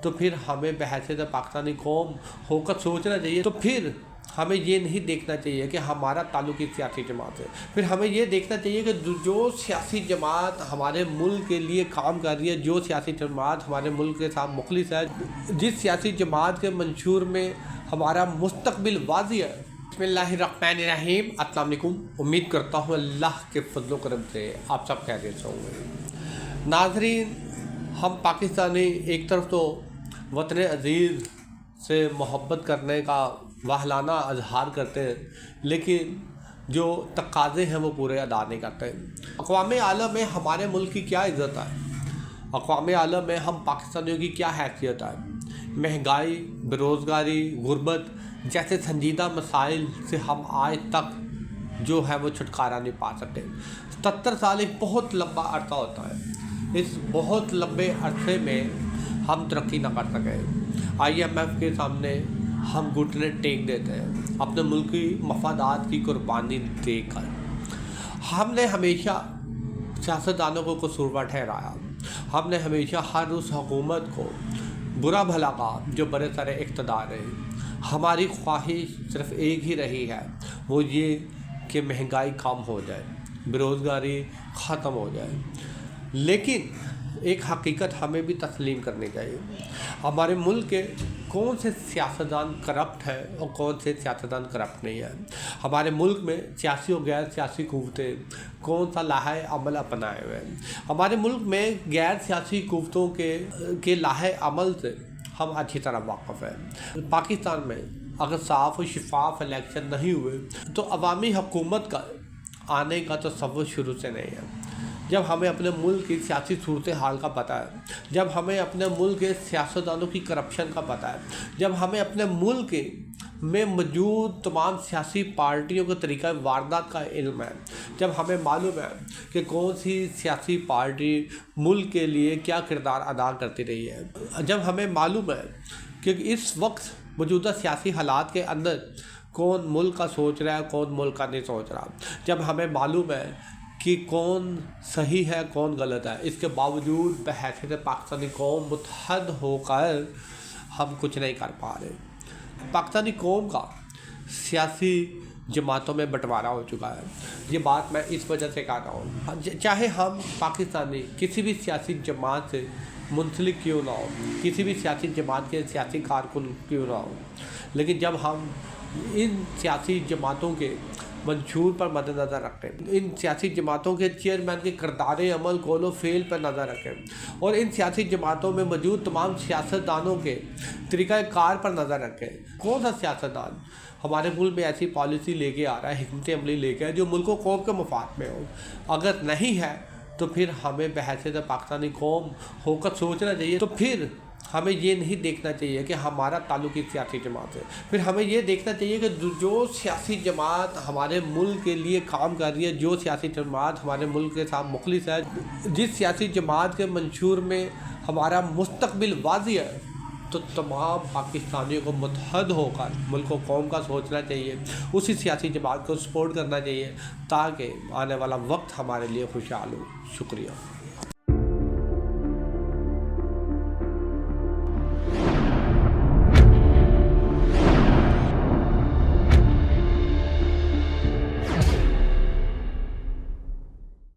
तो फिर हमें बहैसियत पाकिस्तानी कौम होकर सोचना चाहिए। तो फिर हमें ये नहीं देखना चाहिए कि हमारा ताल्लुक किस सियासी जमात से, फिर हमें ये देखना चाहिए कि जो सियासी जमात हमारे मुल्क के लिए काम कर रही है, जो सियासी जमात हमारे मुल्क के साथ मुखलिस है, जिस सियासी जमात के मंशूर में हमारा मुस्तकबिल वाज़ी है। बिस्मिल्लाहिर्रहमानिर्रहीम, अस्सलाम वालेकुम। उम्मीद करता हूँ अल्लाह के फजल करम से आप सब खैरियत से होंगे। नाज़रीन, हम पाकिस्तानी एक तरफ तो वतन अज़ीज़ से मोहब्बत करने का वाहलाना अजहार करते हैं, लेकिन जो तकाज़े हैं वो पूरे अदा नहीं करते। अक़वाम आलम में हमारे मुल्क की क्या इज़्ज़त है, अक़वाम आलम में हम पाकिस्तानियों की क्या हैसियत है। महंगाई, बेरोज़गारी, गुर्बत जैसे संजीदा मसाइल से हम आज तक जो है वो छुटकारा नहीं पा सकते। 77 साल एक बहुत लंबा अरसा होता है। इस बहुत लंबे अरसे में हम तरक्की ना कर सके। IMF के सामने हम घुटने टेक देते हैं अपने मुल्क की मफादात की कुर्बानी देकर। हमने हमेशा सियासतदानों को कसूरवार ठहराया। हमने हमेशा हर उस हुकूमत को बुरा भला कहा जो बड़े सारे इक़्तिदार है। हमारी ख्वाहिश सिर्फ एक ही रही है, वो ये कि महंगाई कम हो जाए, बेरोज़गारी ख़त्म हो जाए। लेकिन एक हकीकत हमें भी तस्लीम करनी चाहिए, हमारे मुल्क के कौन से सियासतदान करप्ट है और कौन से सियासतदान करप्ट नहीं है। हमारे मुल्क में सियासी और गैर सियासी क़ुव्वतें कौन सा लाहे अमल अपनाए हुए हैं। हमारे मुल्क में गैर सियासी क़ुव्वतों के लाहे अमल से हम अच्छी तरह वाक़फ़ हैं। पाकिस्तान में अगर साफ़ और शफाफ इलेक्शन नहीं हुए तो अवामी हुकूमत का आने का तसव्वुर शुरू से नहीं है। जब हमें अपने मुल्क की सियासी सूरत हाल का पता है, जब हमें अपने मुल्क के सियासतदानों की करप्शन का पता है, जब हमें अपने मुल्क में मौजूद तमाम सियासी पार्टियों के तरीक़ा वारदात का इल्म है, जब हमें मालूम है कि कौन सी सियासी पार्टी मुल्क के लिए क्या किरदार अदा करती रही है, जब हमें मालूम है कि इस वक्त मौजूदा सियासी हालात के अंदर कौन मुल्क का सोच रहा है, कौन मुल्क का नहीं सोच रहा, जब हमें मालूम है कि कौन सही है कौन गलत है, इसके बावजूद बहैसियत पाकिस्तानी कौम मुत्तहद होकर हम कुछ नहीं कर पा रहे। पाकिस्तानी कौम का सियासी जमातों में बंटवारा हो चुका है। ये बात मैं इस वजह से कह रहा हूँ, चाहे हम पाकिस्तानी किसी भी सियासी जमात से मुंसलिक क्यों ना हो, किसी भी सियासी जमात के सियासी कारकुन क्यों ना हो, लेकिन जब हम इन सियासी जमातों के मंशूर पर मद्देनज़र रखें, इन सियासी जमातों के चेयरमैन के किरदार अमल कौलो फेल पर नज़र रखें और इन सियासी जमातों में मौजूद तमाम सियासतदानों के तरीक़ाकार पर नज़र रखें। कौन सा सियासतदान हमारे मुल्क में ऐसी पॉलिसी लेके आ रहा है, हिकमत अमली लेके है जो मुल्क को कौम के मफाद में हो। अगर नहीं है तो फिर हमें बहैसियत पाकिस्तानी कौम होकर सोचना चाहिए। तो फिर हमें ये नहीं देखना चाहिए कि हमारा ताल्लुक किस सियासी जमात से, फिर हमें ये देखना चाहिए कि जो सियासी जमात हमारे मुल्क के लिए काम कर रही है, जो सियासी जमात हमारे मुल्क के साथ मुखलिस है, जिस सियासी जमात के मंशूर में हमारा मुस्तकबिल वाज़ी है, तो तमाम पाकिस्तानियों को मुत्तहद होकर मुल्क को कौम का सोचना चाहिए, उसी सियासी जमात को सपोर्ट करना चाहिए ताकि आने वाला वक्त हमारे लिए खुशहाल हो। शुक्रिया।